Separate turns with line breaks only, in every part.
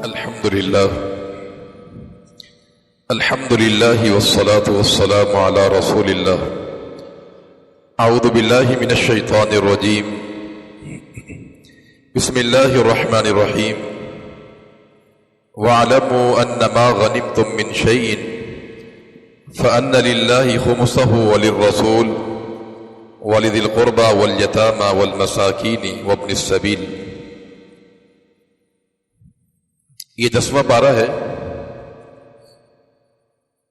الحمد لله والصلاة والسلام على رسول الله. أعوذ بالله من الشيطان الرجيم. بسم الله الرحمن الرحيم. واعلموا أن ما غنمتم من شيء فأن لله خمسه وللرسول ولذي القربى واليتامى والمساكين وابن السبيل. یہ 10واں پارہ ہے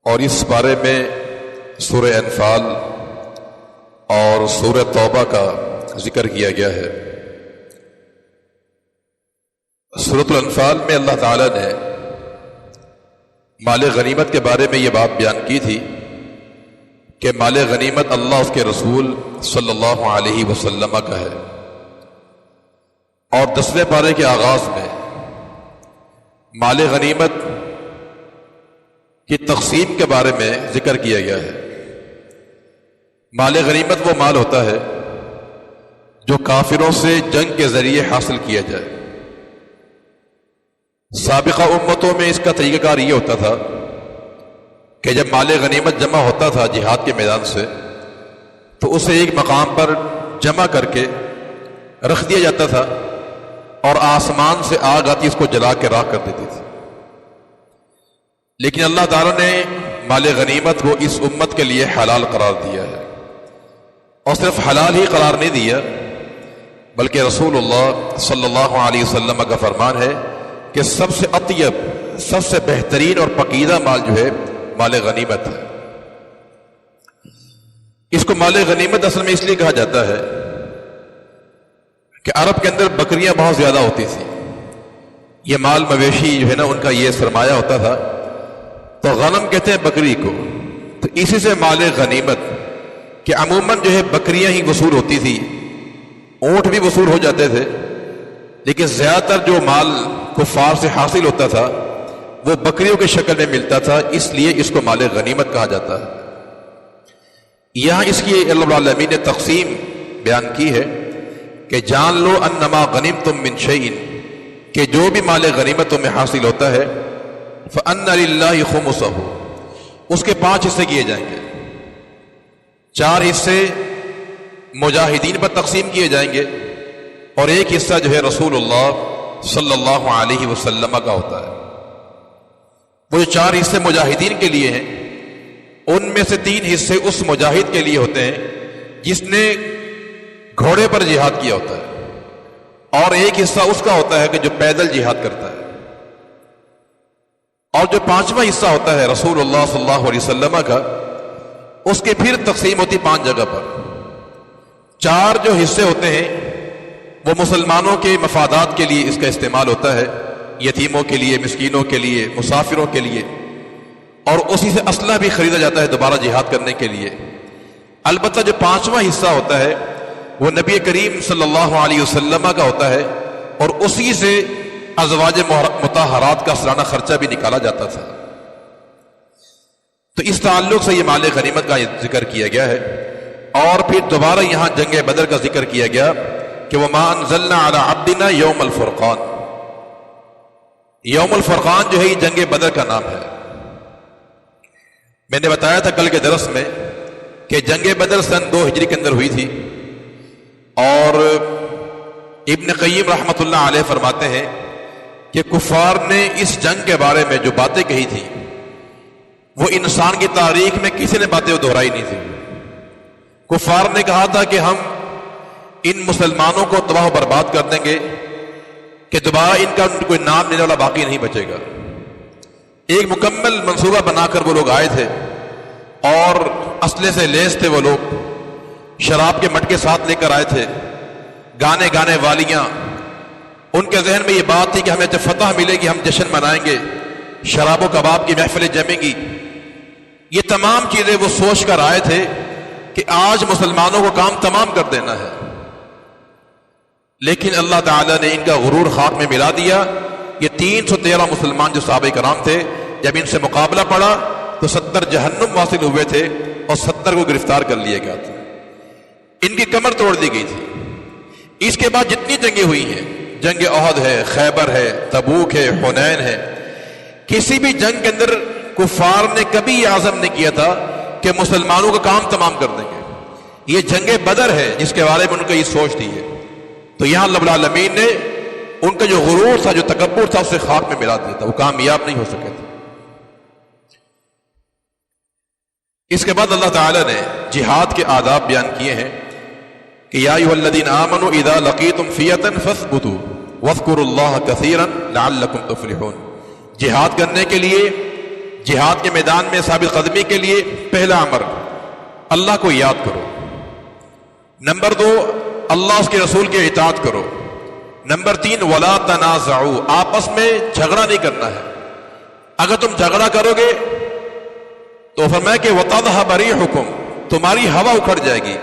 اور اس پارے میں سورہ انفال اور سورہ توبہ کا ذکر کیا گیا ہے. سورۃ الانفال میں اللہ تعالیٰ نے مال غنیمت کے بارے میں یہ بات بیان کی تھی کہ مال غنیمت اللہ اس کے رسول صلی اللہ علیہ وسلم کا ہے، اور 10ویں پارے کے آغاز میں مال غنیمت کی تقسیم کے بارے میں ذکر کیا گیا ہے. مال غنیمت وہ مال ہوتا ہے جو کافروں سے جنگ کے ذریعے حاصل کیا جائے. سابقہ امتوں میں اس کا طریقہ کار یہ ہوتا تھا کہ جب مال غنیمت جمع ہوتا تھا جہاد کے میدان سے تو اسے ایک مقام پر جمع کر کے رکھ دیا جاتا تھا اور آسمان سے آگ آتی اس کو جلا کے راکھ کر دیتی تھی. لیکن اللہ تعالیٰ نے مال غنیمت کو اس امت کے لیے حلال قرار دیا ہے، اور صرف حلال ہی قرار نہیں دیا بلکہ رسول اللہ صلی اللہ علیہ وسلم کا فرمان ہے کہ سب سے اطیب، سب سے بہترین اور پاکیزہ مال جو ہے مال غنیمت ہے. اس کو مال غنیمت اصل میں اس لیے کہا جاتا ہے کہ عرب کے اندر بکریاں بہت زیادہ ہوتی تھیں. یہ مال مویشی جو ہے نا ان کا یہ سرمایہ ہوتا تھا، تو غنم کہتے ہیں بکری کو. تو اسی سے مال غنیمت کہ عموماً جو ہے بکریاں ہی وصول ہوتی تھی، اونٹ بھی وصول ہو جاتے تھے، لیکن زیادہ تر جو مال کفار سے حاصل ہوتا تھا وہ بکریوں کے شکل میں ملتا تھا، اس لیے اس کو مال غنیمت کہا جاتا ہے. یہاں اس کی اللہ رب العالمین نے تقسیم بیان کی ہے کہ جان لو انما غنمتم من شیء، کہ جو بھی مال غنیمت تمہیں حاصل ہوتا ہے فَأَنَّ لِلَّهِ خُمُسَهُ، اس کے 5 حصے کیے جائیں گے. 4 حصے مجاہدین پر تقسیم کیے جائیں گے اور ایک حصہ جو ہے رسول اللہ صلی اللہ علیہ وسلم کا ہوتا ہے. وہ جو 4 حصے مجاہدین کے لیے ہیں ان میں سے 3 حصے اس مجاہد کے لیے ہوتے ہیں جس نے گھوڑے پر جہاد کیا ہوتا ہے، اور ایک حصہ اس کا ہوتا ہے کہ جو پیدل جہاد کرتا ہے. اور جو 5واں حصہ ہوتا ہے رسول اللہ صلی اللہ علیہ وسلم کا، اس کے پھر تقسیم ہوتی 5 جگہ پر. 4 جو حصے ہوتے ہیں وہ مسلمانوں کے مفادات کے لیے اس کا استعمال ہوتا ہے، یتیموں کے لیے، مسکینوں کے لیے، مسافروں کے لیے، اور اسی سے اسلحہ بھی خریدا جاتا ہے دوبارہ جہاد کرنے کے لیے. البتہ جو 5واں حصہ ہوتا ہے وہ نبی کریم صلی اللہ علیہ وسلم کا ہوتا ہے، اور اسی سے ازواج مطہرات کا سالانہ خرچہ بھی نکالا جاتا تھا. تو اس تعلق سے یہ مال غنیمت کا ذکر کیا گیا ہے. اور پھر دوبارہ یہاں جنگ بدر کا ذکر کیا گیا کہ وَمَا أَنزَلْنَا عَلَىٰ عَبْدِنَا يَوْمَ الْفُرْقَانِ. یوم الفرقان جو ہے یہ جنگ بدر کا نام ہے. میں نے بتایا تھا کل کے درس میں کہ جنگ بدر سن 2 ہجری کے اندر ہوئی تھی، اور ابن قیم رحمۃ اللہ علیہ فرماتے ہیں کہ کفار نے اس جنگ کے بارے میں جو باتیں کہی تھی وہ انسان کی تاریخ میں کسی نے باتیں دہرائی نہیں تھی. کفار نے کہا تھا کہ ہم ان مسلمانوں کو تباہ و برباد کر دیں گے کہ دوبارہ ان کا کوئی نام لینے والا باقی نہیں بچے گا. ایک مکمل منصوبہ بنا کر وہ لوگ آئے تھے، اور اسلحے سے لیس تھے. وہ لوگ شراب کے مٹکے ساتھ لے کر آئے تھے، گانے والیاں. ان کے ذہن میں یہ بات تھی کہ ہمیں جب فتح ملے گی ہم جشن منائیں گے، شراب و کباب کی محفلیں جمیں گی. یہ تمام چیزیں وہ سوچ کر آئے تھے کہ آج مسلمانوں کو کام تمام کر دینا ہے. لیکن اللہ تعالیٰ نے ان کا غرور خاک میں ملا دیا. یہ 313 مسلمان جو صحابہ کرام تھے، جب ان سے مقابلہ پڑا تو 70 جہنم واصل ہوئے تھے اور 70 کو گرفتار کر لیا گیا تھا. ان کی کمر توڑ دی گئی تھی. اس کے بعد جتنی جنگیں ہوئی ہیں جنگ احد ہے، خیبر ہے، تبوک ہے، حنین ہے، کسی بھی جنگ کے اندر کفار نے کبھی یہ عزم نہیں کیا تھا کہ مسلمانوں کا کام تمام کر دیں گے. یہ جنگ بدر ہے جس کے بارے میں ان کو یہ سوچ تھی ہے. تو یہاں رب العالمین نے ان کا جو غرور تھا، جو تکبر تھا، اسے خاک میں ملا دیا تھا، وہ کامیاب نہیں ہو سکے تھے. اس کے بعد اللہ تعالیٰ نے جہاد کے آداب بیان کیے ہیں کہ یا ایھا الذین آمنوا اذا لقیتم فئۃ فاثبتوا واذکروا اللہ کثیرا لعلکم تفلحون. جہاد کرنے کے لیے، جہاد کے میدان میں ثابت قدمی کے لیے پہلا امر اللہ کو یاد کرو. نمبر 2 اللہ اس کے رسول کی اطاعت کرو. نمبر 3 ولا تنازعوا، آپس میں جھگڑا نہیں کرنا ہے. اگر تم جھگڑا کرو گے تو فرمایا کہ وَتَذْهَبَ رِيحُكُمْ، تمہاری ہوا اکھڑ جائے گی،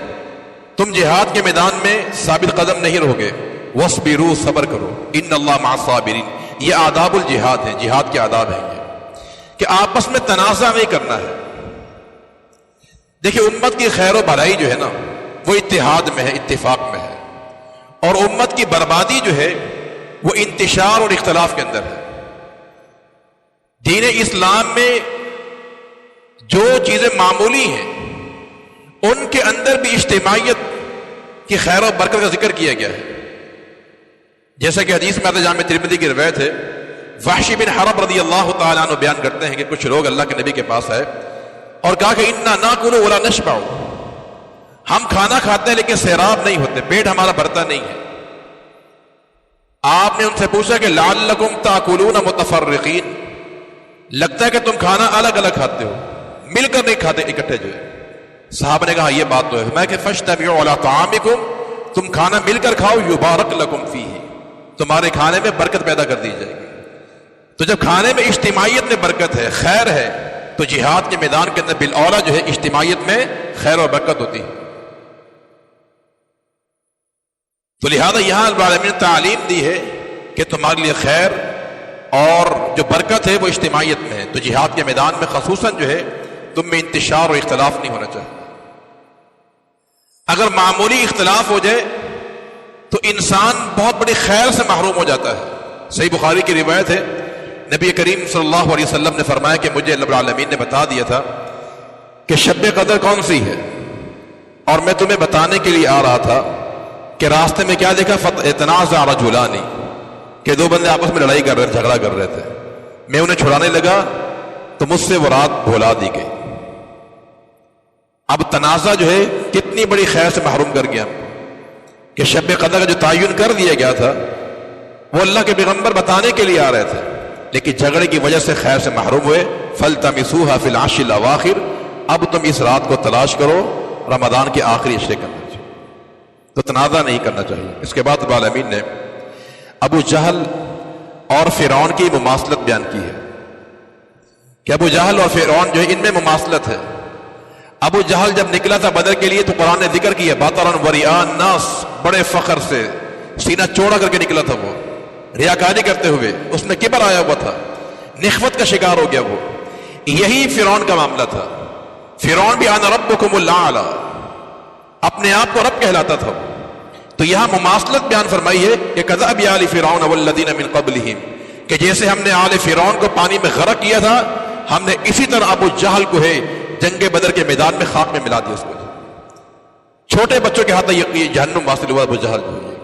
تم جہاد کے میدان میں ثابت قدم نہیں رہو گے. وَاصْبِرُوا، صبر کرو، ان اللہ مع الصابرین. یہ آداب الجہاد ہیں، جہاد کے آداب ہیں یہ کہ آپس میں تنازع نہیں کرنا ہے. دیکھیں امت کی خیر و بھلائی جو ہے نا وہ اتحاد میں ہے، اتفاق میں ہے، اور امت کی بربادی جو ہے وہ انتشار اور اختلاف کے اندر ہے. دین اسلام میں جو چیزیں معمولی ہیں ان کے اندر بھی اجتماعیت کی خیر و برکت کا ذکر کیا گیا ہے. جیسا کہ حدیث میں آتا ہے، جامع ترمذی کی روایت ہے، وحشی بن حرب رضی اللہ تعالیٰ عنہ بیان کرتے ہیں کہ کچھ لوگ اللہ کے نبی کے پاس آئے اور کہا کہ انا ناکل ولا نشبع، ہم کھانا کھاتے ہیں لیکن سیراب نہیں ہوتے، پیٹ ہمارا بھرتا نہیں ہے. آپ نے ان سے پوچھا کہ لعلکم تاکلون متفرقین، لگتا ہے کہ تم کھانا الگ الگ کھاتے ہو، مل کر نہیں کھاتے اکٹھے جو ہے. صحابہ نے کہا یہ بات تو ہے. میں کہ فاجتمعوا علی طعامکم، تم کھانا مل کر کھاؤ، یبارک لکم فیہ، تمہارے کھانے میں برکت پیدا کر دی جائے گی. تو جب کھانے میں اجتماعیت میں برکت ہے، خیر ہے، تو جہاد کے میدان کے اندر بالاولیٰ جو ہے اجتماعیت میں خیر اور برکت ہوتی ہے. تو لہذا یہاں رب العالمین نے تعلیم دی ہے کہ تمہارے لیے خیر اور جو برکت ہے وہ اجتماعیت میں ہے. تو جہاد کے میدان میں خصوصاً جو ہے تم میں انتشار اور اختلاف نہیں ہونا چاہیے. اگر معمولی اختلاف ہو جائے تو انسان بہت بڑی خیر سے محروم ہو جاتا ہے. صحیح بخاری کی روایت ہے، نبی کریم صلی اللہ علیہ وسلم نے فرمایا کہ مجھے رب العالمین نے بتا دیا تھا کہ شب قدر کون سی ہے، اور میں تمہیں بتانے کے لیے آ رہا تھا کہ راستے میں کیا دیکھا، تنازع رجلان، کہ دو بندے آپس میں لڑائی کر رہے تھے، جھگڑا کر رہے تھے. میں انہیں چھڑانے لگا تو مجھ سے وہ رات بھلا دی گئی. اب تنازع جو ہے کتنی بڑی خیر سے محروم کر گیا کہ شب قدر کا جو تعین کر دیا گیا تھا وہ اللہ کے پیغمبر بتانے کے لیے آ رہے تھے، لیکن جھگڑے کی وجہ سے خیر سے محروم ہوئے. فَالْتَمِسُوهَا فِي الْعَشْرِ الْأَوَاخِرِ، اب تم اس رات کو تلاش کرو رمضان کے آخری عشرے کے اندر. تو تنازع نہیں کرنا چاہیے. اس کے بعد رب العالمین نے ابو جہل اور فرعون کی مماثلت بیان کی ہے کہ ابو جہل اور فرعون جو ہے ان میں مماثلت ہے. ابو جہل جب نکلا تھا بدر کے لیے تو قرآن نے ذکر کیا باطراً وریاء الناس، بڑے فخر سے سینہ چوڑا کر کے نکلا تھا، وہ ریاکاری کرتے ہوئے، اس میں کبر آیا ہوا تھا، نخوت کا شکار ہو گیا. وہ یہی فرعون کا معاملہ تھا. فرعون بھی انا ربکم الاعلی، اپنے آپ کو رب کہلاتا تھا. تو یہاں مماثلت بیان فرمائی ہے کہ کذب آل فرعون والذین من قبلہم، کہ جیسے ہم نے آل فرعون کو پانی میں غرق کیا تھا، ہم نے اسی طرح ابو جہل کو ہے جنگ بدر کے میدان میں خاک میں ملا دیا. اس کو چھوٹے بچوں کے ہاتھ یہ جہنم واصل ہوا ابو جہل جو ہے.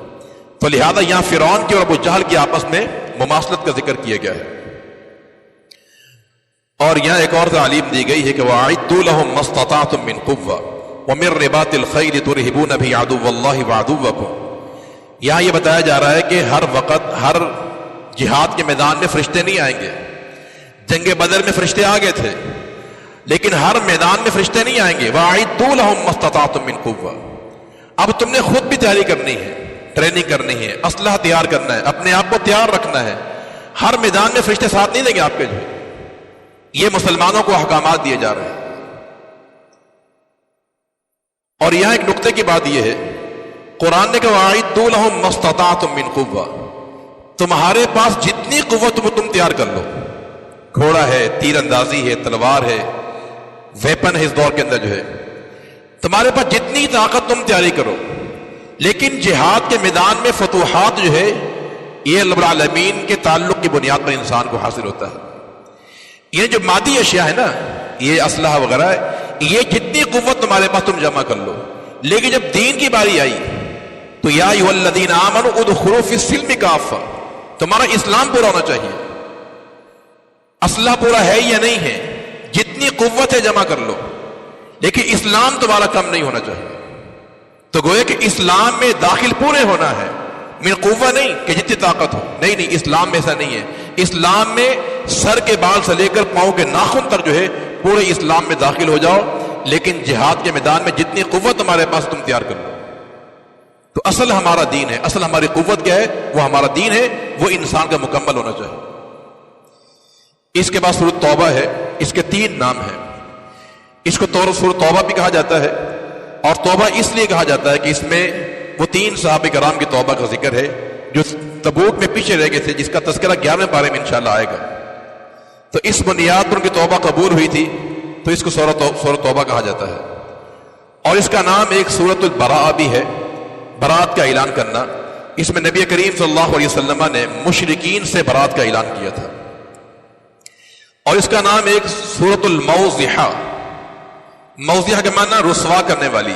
تو لہذا یہاں فرعون کی اور ابو جہل کی آپس میں مماثلت کا ذکر کیا گیا ہے. اور یہاں ایک اور تعلیم دی گئی ہے کہ وَأَعِدُّوا لَهُم مَّا اسْتَطَعْتُم مِّن قُوَّةٍ وَمِن رِّبَاطِ الْخَيْلِ تُرْهِبُونَ بِهِ عَدُوَّ اللَّهِ وَعَدُوَّكُمْ. یہاں یہ بتایا جا رہا ہے کہ ہر وقت ہر جہاد کے میدان میں فرشتے نہیں آئیں گے. جنگ بدر میں فرشتے آ گئے تھے لیکن ہر میدان میں فرشتے نہیں آئیں گے. وَأَعِدُّوا لَهُم مَّا اسْتَطَعْتُم مِّن قُوَّةٍ. اب تم نے خود بھی تیاری کرنی ہے، ٹریننگ کرنی ہے، اسلحہ تیار کرنا ہے، اپنے آپ کو تیار رکھنا ہے. ہر میدان میں فرشتے ساتھ نہیں دیں گے آپ کے. جو یہ مسلمانوں کو احکامات دیے جا رہے ہیں. اور یہاں ایک نقطے کی بات یہ ہے، قرآن نے کہا وَأَعِدُّوا لَهُم مَّا اسْتَطَعْتُم مِّن قُوَّةٍ. تمہارے پاس جتنی قوت تم تیار کر لو، گھوڑا ہے، تیر اندازی ہے، تلوار ہے، ویپن ہے. اس دور کے اندر جو ہے تمہارے پاس جتنی طاقت تم تیاری کرو، لیکن جہاد کے میدان میں فتوحات جو ہے یہ رب العالمین کے تعلق کی بنیاد پر انسان کو حاصل ہوتا ہے. یہ جو مادی اشیاء ہے نا، یہ اسلحہ وغیرہ ہے، یہ جتنی قوت تمہارے پاس تم جمع کر لو، لیکن جب دین کی باری آئی تو یا ایھا الذین آمنوا ادخلوا فی السلم کافہ، تمہارا اسلام پورا ہونا چاہیے. اسلحہ پورا ہے یا نہیں ہے، جتنی قوت ہے جمع کر لو، لیکن اسلام تمہارا کم نہیں ہونا چاہیے. تو گویا کہ اسلام میں داخل پورے ہونا ہے، من قوہ نہیں کہ جتنی طاقت ہو، نہیں، اسلام میں ایسا نہیں ہے. اسلام میں سر کے بال سے لے کر پاؤں کے ناخن تک جو ہے پورے اسلام میں داخل ہو جاؤ، لیکن جہاد کے میدان میں جتنی قوت تمہارے پاس تم تیار کر لو. تو اصل ہمارا دین ہے، اصل ہماری قوت کیا ہے؟ وہ ہمارا دین ہے، وہ انسان کا مکمل ہونا چاہیے. اس کے بعد سورۃ توبہ ہے، اس کے 3 نام ہیں. اس کو سورۃ توبہ بھی کہا جاتا ہے، اور توبہ اس لیے کہا جاتا ہے کہ اس میں وہ 3 صحابہ کرام کی توبہ کا ذکر ہے جو تبوک میں پیچھے رہ گئے تھے، جس کا تذکرہ 11ویں پارے میں انشاءاللہ آئے گا. تو اس بنیاد پر ان کی توبہ قبول ہوئی تھی، تو اس کو سورۃ توبہ کہا جاتا ہے. اور اس کا نام ایک سورۃ البراءہ بھی ہے، برات کا اعلان کرنا. اس میں نبی کریم صلی اللہ علیہ وسلم نے مشرکین سے برات کا اعلان کیا تھا. اور اس کا نام ایک سورۃ الموضحہ، موضحہ کا معنی رسوا کرنے والی.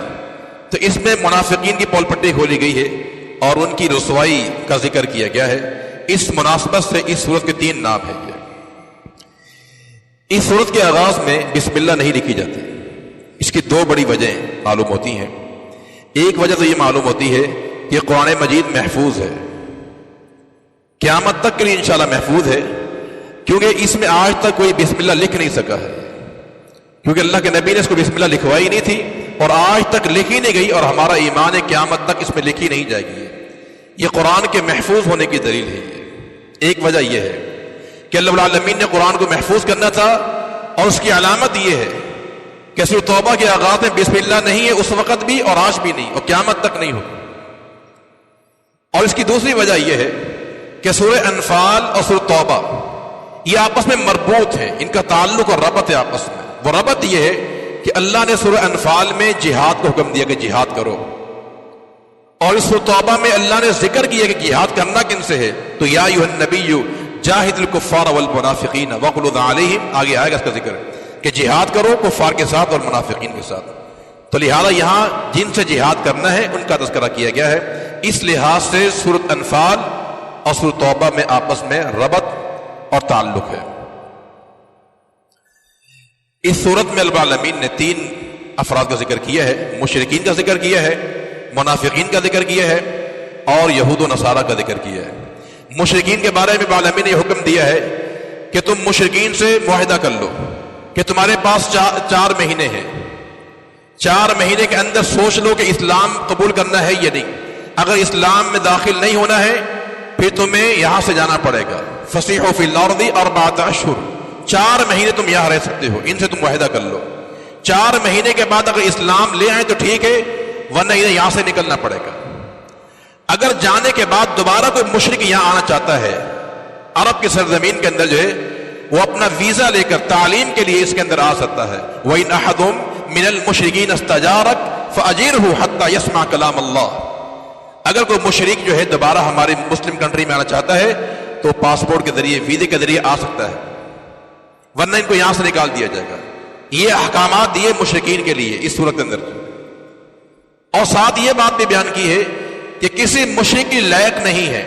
تو اس میں منافقین کی پول پٹی کھولی گئی ہے اور ان کی رسوائی کا ذکر کیا گیا ہے. اس مناسبت سے اس سورت کے 3 نام ہیں. اس سورت کے آغاز میں بسم اللہ نہیں لکھی جاتی. اس کی 2 بڑی وجہیں معلوم ہوتی ہیں. ایک وجہ تو یہ معلوم ہوتی ہے کہ قرآن مجید محفوظ ہے، قیامت تک کے لیے انشاءاللہ محفوظ ہے، کیونکہ اس میں آج تک کوئی بسم اللہ لکھ نہیں سکا ہے، کیونکہ اللہ کے نبی نے اس کو بسم اللہ لکھوائی نہیں تھی اور آج تک لکھی نہیں گئی، اور ہمارا ایمان ہے قیامت تک اس میں لکھی نہیں جائے گی. یہ قرآن کے محفوظ ہونے کی دلیل ہے. ایک وجہ یہ ہے کہ اللہ العالمین نے قرآن کو محفوظ کرنا تھا، اور اس کی علامت یہ ہے کہ سورۃ توبہ کے آغاز میں بسم اللہ نہیں ہے، اس وقت بھی اور آج بھی نہیں، اور قیامت تک نہیں ہوگی. اور اس کی دوسری وجہ یہ ہے کہ سورہ انفال اور سورۃ توبہ یہ آپس میں مربوط ہیں، ان کا تعلق اور ربط ہے آپس میں. وہ ربط یہ ہے کہ اللہ نے سورہ انفال میں جہاد کو حکم دیا کہ جہاد کرو، اور اس سورۃ توبہ میں اللہ نے ذکر کیا کہ جہاد کرنا کن سے ہے. تو یا ایھا النبی جاہد الکفار والمنافقین واغلظ علیہم، آگے آئے گا اس کا ذکر کہ جہاد کرو کفار کے ساتھ اور منافقین کے ساتھ. تو لہذا یہاں جن سے جہاد کرنا ہے ان کا تذکرہ کیا گیا ہے. اس لحاظ سے سورۃ انفال اور سورۃ توبہ میں آپس میں ربط اور تعلق ہے. اس صورت میں رب العالمین نے 3 افراد کا ذکر کیا ہے. مشرکین کا ذکر کیا ہے، منافقین کا ذکر کیا ہے، اور یہود و نصارہ کا ذکر کیا ہے. مشرکین کے بارے میں رب العالمین نے یہ حکم دیا ہے کہ تم مشرکین سے معاہدہ کر لو کہ تمہارے پاس 4 مہینے ہیں، 4 مہینے کے اندر سوچ لو کہ اسلام قبول کرنا ہے یا نہیں. اگر اسلام میں داخل نہیں ہونا ہے پھر تمہیں یہاں سے جانا پڑے گا. فسیحوا فی الارض 4 اشہر، 4 مہینے تم یہاں رہ سکتے ہو، ان سے تم معاہدہ کر لو. 4 مہینے کے بعد اگر اسلام لے آئے تو ٹھیک ہے، ورنہ انہیں یہاں سے نکلنا پڑے گا. اگر جانے کے بعد دوبارہ کوئی مشرک یہاں آنا چاہتا ہے عرب کی سرزمین کے اندر جو ہے، وہ اپنا ویزا لے کر تعلیم کے لیے اس کے اندر آ سکتا ہے. وَإِنْ أَحَدٌ مِّنَ الْمُشْرِكِينَ اسْتَجَارَكَ فَأَجِرْهُ حَتَّى يَسْمَعَ كَلَامَ اللَّهِ. اگر کوئی مشرک جو ہے دوبارہ ہماری مسلم کنٹری میں آنا چاہتا ہے تو پاسپورٹ کے ذریعے، ویزے کے ذریعے آ سکتا ہے، ورنہ ان کو یہاں سے نکال دیا جائے گا. یہ احکامات دیے مشرکین کے لیے اس صورت کے اندر. اور ساتھ یہ بات بھی بیان کی ہے کہ کسی مشرک کی لائق نہیں ہے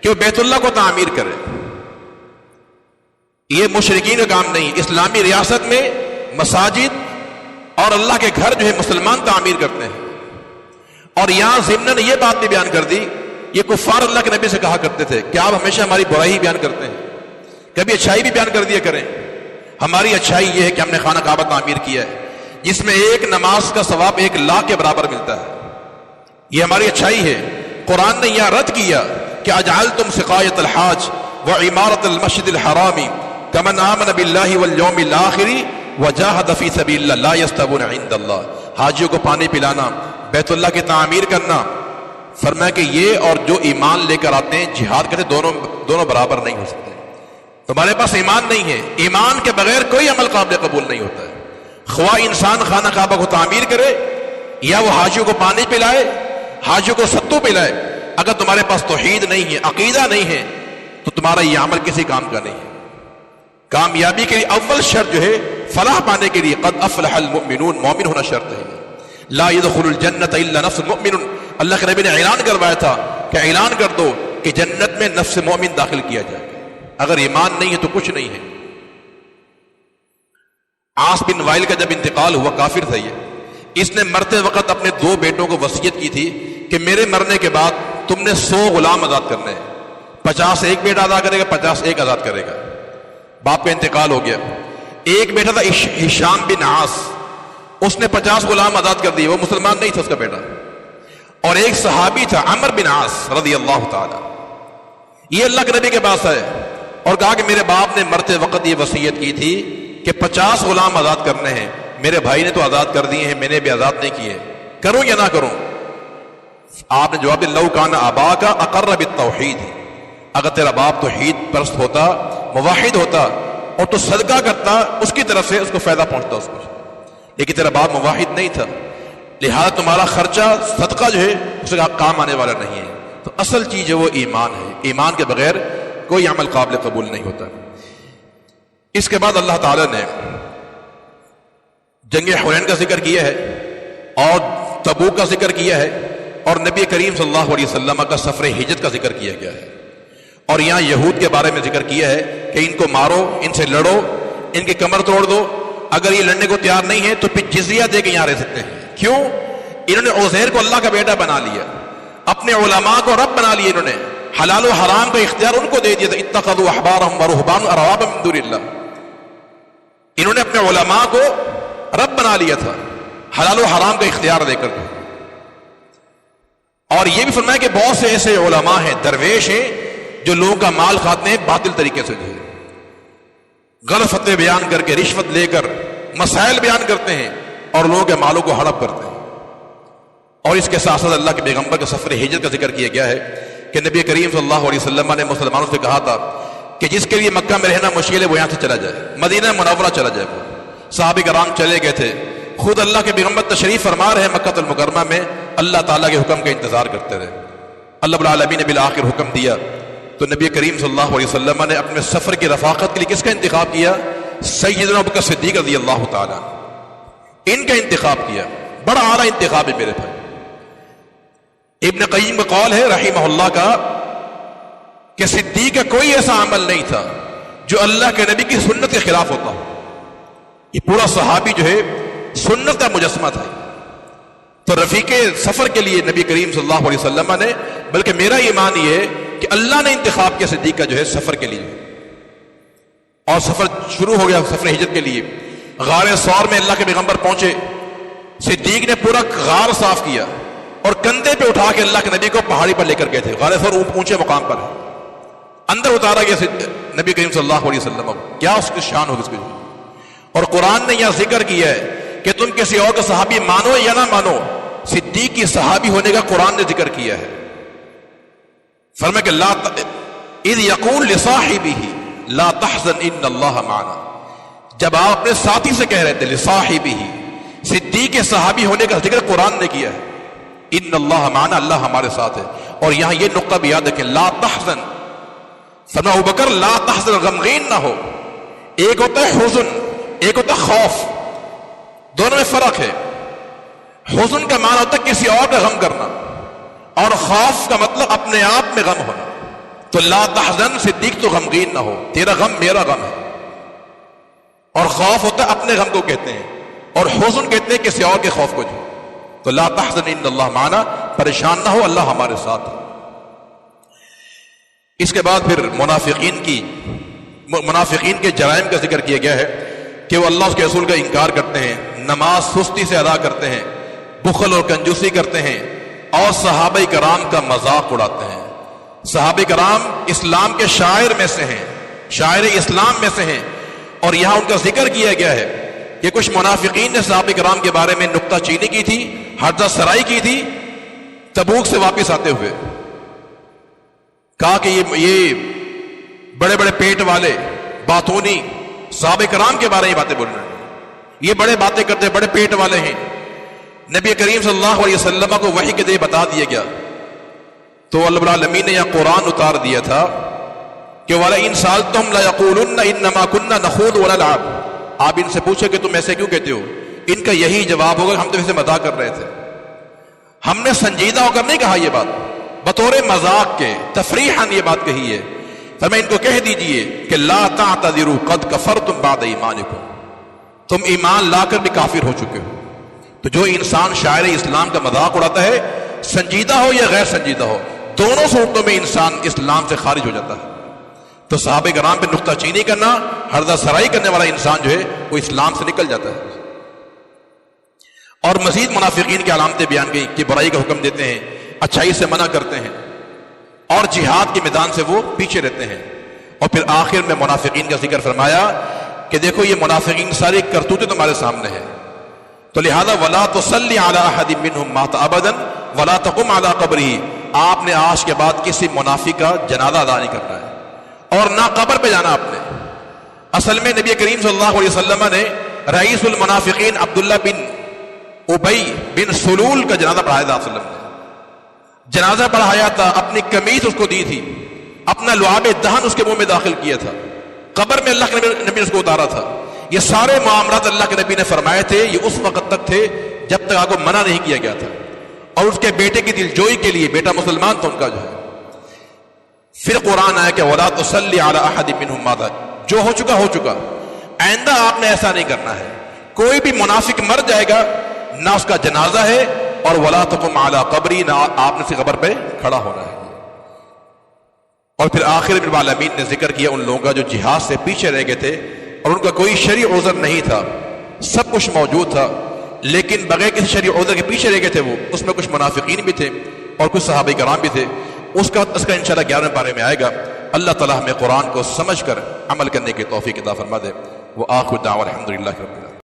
کہ وہ بیت اللہ کو تعمیر کرے. یہ مشرکین کا کام نہیں. اسلامی ریاست میں مساجد اور اللہ کے گھر جو ہے مسلمان تعمیر کرتے ہیں. اور یہاں ضمن نے یہ بات بھی بیان کر دی، یہ کفار اللہ کے نبی سے کہا کرتے تھے کہ آپ ہمیشہ ہماری برائی بیان کرتے ہیں، کبھی اچھائی بھی بیان کر دیا کریں. ہماری اچھائی یہ ہے کہ ہم نے خانہ کعبہ تعمیر کیا ہے جس میں ایک نماز کا ثواب 1,00,000 کے برابر ملتا ہے. یہ ہماری اچھائی ہے. قرآن نے یہاں رد کیا کہ اجعلتم سقایۃ الحاج وعمارۃ المسجد الحرام کمن آمن باللہ والیوم الآخر وجاہد فی سبیل اللہ لا یستوون عند اللہ. حاجیوں کو پانی پلانا، بیت اللہ کی تعمیر کرنا، فرمایا کہ یہ اور جو ایمان لے کر آتے ہیں جہاد کرتے دونوں برابر نہیں ہو سکتے. تمہارے پاس ایمان نہیں ہے، ایمان کے بغیر کوئی عمل قابل قبول نہیں ہوتا ہے. خواہ انسان خانہ کعبہ کو تعمیر کرے یا وہ حاجیوں کو پانی پلائے، حاجیوں کو ستو پلائے، اگر تمہارے پاس توحید نہیں ہے، عقیدہ نہیں ہے، تو تمہارا یہ عمل کسی کام کا نہیں ہے۔ کامیابی کے لیے اول شرط جو ہے، فلاح پانے کے لیے قد افلح المؤمنون، مومن ہونا شرط ہے۔ لا يدخل الجنت الا نفس مؤمن، اللہ کے نبی نے اعلان کروایا تھا کہ اعلان کر دو کہ جنت میں نفس مومن داخل کیا جائے گا، اگر ایمان نہیں ہے تو کچھ نہیں ہے۔ عاص بن وائل کا جب انتقال ہوا، کافر تھا یہ، اس نے مرتے وقت اپنے 2 بیٹوں کو وصیت کی تھی کہ میرے مرنے کے بعد تم نے 100 غلام آزاد کرنے ہیں، 50 ایک بیٹا ادا کرے گا، 50 ایک آزاد کرے گا۔ باپ کا انتقال ہو گیا، ایک بیٹا تھا ہشام بن عاص، اس نے 50 غلام آزاد کر دیے، وہ مسلمان نہیں تھا اس کا بیٹا۔ اور ایک صحابی تھا عمر بن عاص رضی اللہ تعالی، یہ اللہ کے نبی کے پاس آئے اور کہا کہ میرے باپ نے مرتے وقت یہ وصیت کی تھی کہ 50 غلام آزاد کرنے ہیں، میرے بھائی نے تو آزاد کر دیے ہیں، میں نے بھی آزاد نہیں کیے، کروں یا نہ کروں؟ آپ نے جواب دیا، لو کان اباک اقر بالتوحید، اگر تیرا باپ توحید پرست ہوتا، موحد ہوتا، اور تو صدقہ کرتا، اس کی طرف سے اس کو فائدہ پہنچتا اس کو، لیکن تیرا باپ موحد نہیں تھا، لہذا تمہارا خرچہ صدقہ جو ہے اس کا کام آنے والا نہیں ہے۔ تو اصل چیز ہے وہ ایمان ہے، ایمان کے بغیر کوئی عمل قابل قبول نہیں ہوتا۔ اس کے بعد اللہ تعالی نے جنگ حنین کا ذکر کیا ہے اور تبوک کا ذکر کیا ہے، اور نبی کریم صلی اللہ علیہ وسلم کا سفر ہجرت کا ذکر کیا گیا ہے، اور یہاں یہود کے بارے میں ذکر کیا ہے کہ ان کو مارو، ان سے لڑو، ان کی کمر توڑ دو، اگر یہ لڑنے کو تیار نہیں ہے تو پھر جزیہ دے کے یہاں رہ سکتے ہیں۔ کیوں؟ انہوں نے عزیر کو اللہ کا بیٹا بنا لیا، اپنے علماء کو رب بنا لیا، انہوں نے حلال و حرام کا اختیار ان کو دے دیا تھا، اتخذوا احبارهم ورهبانهم اربابا من دون اللہ، انہوں نے اپنے علماء کو رب بنا لیا تھا حلال و حرام کا اختیار دے کر۔ اور یہ بھی فرمایا کہ بہت سے ایسے علماء ہیں، درویش ہیں، جو لوگوں کا مال کھاتے ہیں باطل طریقے سے، جو غلط فتوے بیان کر کے، رشوت لے کر مسائل بیان کرتے ہیں اور لوگوں کے مالوں کو ہڑپ کرتے ہیں۔ اور اس کے ساتھ ساتھ اللہ کے پیغمبر کے سفر ہجرت کا ذکر کیا گیا ہے کہ نبی کریم صلی اللہ علیہ وسلم نے مسلمانوں سے کہا تھا کہ جس کے لیے مکہ میں رہنا مشکل ہے وہ یہاں سے چلا جائے، مدینہ منورہ چلا جائے۔ وہ صحابہ کرام چلے گئے تھے، خود اللہ کے پیغمبر تشریف فرما رہے مکہ المکرمہ میں، اللہ تعالیٰ کے حکم کا انتظار کرتے رہے۔ اللہ رب العالمین نے بالآخر حکم دیا تو نبی کریم صلی اللہ علیہ وسلم نے اپنے سفر کی رفاقت کے لیے کس کا انتخاب کیا؟ سیدنا ابوبکر صدیق رضی اللہ تعالیٰ، ان کا انتخاب کیا۔ بڑا اعلیٰ انتخاب ہے میرے بھائی۔ ابن قیم کا قول ہے رحمہ اللہ کا کہ صدیق کا کوئی ایسا عمل نہیں تھا جو اللہ کے نبی کی سنت کے خلاف ہوتا ہو۔ یہ پورا صحابی جو ہے سنت کا مجسمہ تھا۔ تو رفیق سفر کے لیے نبی کریم صلی اللہ علیہ وسلم نے، بلکہ میرا ایمان یہ ہے کہ اللہ نے انتخاب کیا صدیق کا جو ہے سفر کے لیے، اور سفر شروع ہو گیا سفر ہجرت کے لیے۔ غار ثور میں اللہ کے پیغمبر پہنچے، صدیق نے پورا غار صاف کیا اور کندھے پہ اٹھا کے اللہ کے نبی کو پہاڑی پر لے کر گئے تھے۔ غار ثور اونچے مقام پر ہے، اندر اتارا گیا نبی کریم صلی اللہ علیہ وسلم، کیا اس کی شان ہوگی اس کی۔ اور قرآن نے یہاں ذکر کیا ہے کہ تم کسی اور کا صحابی مانو یا نہ مانو، صدیق کی صحابی ہونے کا قرآن نے ذکر کیا ہے۔ فرمایا کہ لا اذ یقول لصاحبہ لا تحزن ان اللہ معنا، جب آپ اپنے ساتھی سے کہہ رہے تھے لصاحبہ، صدیق کے صحابی ہونے کا ذکر قرآن نے کیا ہے، ان اللہ معنا، اللہ ہمارے ساتھ ہے۔ اور یہاں یہ نقطہ بھی یاد ہے کہ لا تحزن، فرمایا ابوبکر لا تحزن، غمگین نہ ہو۔ ایک ہوتا ہے حزن، ایک ہوتا ہے خوف، دونوں میں فرق ہے۔ حزن کا معنی ہوتا ہے کسی اور کا غم کرنا، اور خوف کا مطلب اپنے آپ میں غم ہونا۔ تو لا تحزن، صدیق تو غمگین نہ ہو، تیرا غم میرا غم ہے۔ اور خوف ہوتا ہے اپنے غم کو کہتے ہیں، اور حزن کہتے ہیں کسی اور کے خوف کو۔ جو تو لا تحزن ان اللہ معنا، پریشان نہ ہو، اللہ ہمارے ساتھ ہے۔ اس کے بعد پھر منافقین کے جرائم کا ذکر کیا گیا ہے کہ وہ اللہ اس کے رسول کا انکار کرتے ہیں، نماز سستی سے ادا کرتے ہیں، بخل اور کنجوسی کرتے ہیں، اور صحابہ کرام کا مذاق اڑاتے ہیں۔ صحابہ کرام اسلام کے شاعر میں سے ہیں، شاعر اسلام میں سے ہیں، اور یہاں ان کا ذکر کیا گیا ہے کہ کچھ منافقین نے صحابہ کرام کے بارے میں نکتہ چینی کی تھی، حرزہ سرائی کی تھی تبوک سے واپس آتے ہوئے۔ کہا کہ یہ بڑے بڑے پیٹ والے باتونی صحابہ کرام کے بارے میں باتیں بول رہے ہیں، یہ بڑے باتیں کرتے ہیں، بڑے پیٹ والے ہیں۔ نبی کریم صلی اللہ علیہ وسلم کو وحی کے ذریعے بتا دیا گیا تو اللہ رب العالمین نے یہ قرآن اتار دیا تھا کہ وَلَئِن سَأَلْتُمْ لَيَقُولُنَّ إِنَّمَا كُنَّا نَخُوضُ وَنَلْعَبُ. آپ ان سے پوچھے کہ تم ایسے کیوں کہتے ہو، ان کا یہی جواب ہوگا کہ ہم تو اسے مذاق کر رہے تھے. ہم نے سنجیدہ ہو کر نہیں کہا یہ بات، بطور مذاق کے تفریحاً یہ بات کہی ہے. تو میں ان کو کہہ دیجئے کہ لا تعتذروا قد کفرتم بعد ایمانکم، تم ایمان لا کر بھی کافر ہو چکے ہو. تو جو انسان شاعر اسلام کا مذاق اڑاتا ہے، سنجیدہ ہو یا غیر سنجیدہ ہو، دونوں صورتوں میں انسان اسلام سے خارج ہو جاتا ہے. تو صحابہ کرام پہ نکتہ چینی کرنا، ہردہ سرائی کرنے والا انسان جو ہے وہ اسلام سے نکل جاتا ہے. اور مزید منافقین کی علامتیں بیان گئی کہ برائی کا حکم دیتے ہیں، اچھائی سے منع کرتے ہیں، اور جہاد کے میدان سے وہ پیچھے رہتے ہیں. اور پھر آخر میں منافقین کا ذکر فرمایا کہ دیکھو یہ منافقین ساری کرتوتیں تمہارے سامنے ہیں، تو لہذا وَلَا تُصَلِّ عَلَىٰ أَحَدٍ مِّنْهُمْ مَاتَ أَبَدًا وَلَا تَقُمْ عَلَىٰ قَبْرِهِ. آپ نے آج کے بعد کسی منافق کا جنازہ ادا نہیں کرنا ہے اور نہ قبر پہ جانا آپ نے. اصل میں نبی کریم صلی اللہ علیہ وسلم نے رئیس المنافقین عبداللہ بن ابی بن سلول کا جنازہ پڑھایا تھا. آپ صلی اللہ علیہ وسلم جنازہ پڑھایا تھا، اپنی قمیص اس کو دی تھی، اپنا لعاب دہن اس کے منہ میں داخل کیا تھا، قبر میں اللہ کے نبی نے اس کو اتارا تھا. یہ سارے معاملات اللہ کے نبی نے فرمائے تھے. یہ اس وقت تک تھے جب تک آپ کو منع نہیں کیا گیا تھا. اور اس کے بیٹے کی دلجوئی کے لیے، بیٹا مسلمان تھا ان کا جو ہے، پھر قرآن آیا کہ وَلَا تُصَلِّ عَلَىٰ أَحَدٍ مِّنْهُمْ مَاتَ. جو ہو چکا ہو چکا، آئندہ آپ نے ایسا نہیں کرنا ہے. کوئی بھی منافق مر جائے گا، نہ اس کا جنازہ ہے، اور وَلَا تَقُمْ عَلَىٰ قَبْرِهِ، نہ آپ نے اس کی قبر پہ کھڑا ہونا ہے. اور پھر آخر میں العالمین نے ذکر کیا ان لوگوں کا جو جہاد سے پیچھے رہ گئے تھے اور ان کا کوئی شرعی عذر نہیں تھا، سب کچھ موجود تھا، لیکن بغیر کسی شرعی عذر کے پیچھے رہ گئے تھے. وہ اس میں کچھ منافقین بھی تھے اور کچھ صحابہ کرام بھی تھے. اس کا انشاءاللہ 11ویں پارے میں آئے گا. اللہ تعالیٰ ہمیں قرآن کو سمجھ کر عمل کرنے کی توفیق عطا فرما دے. وہ آخر دعوانا الحمدللہ رب العالمین.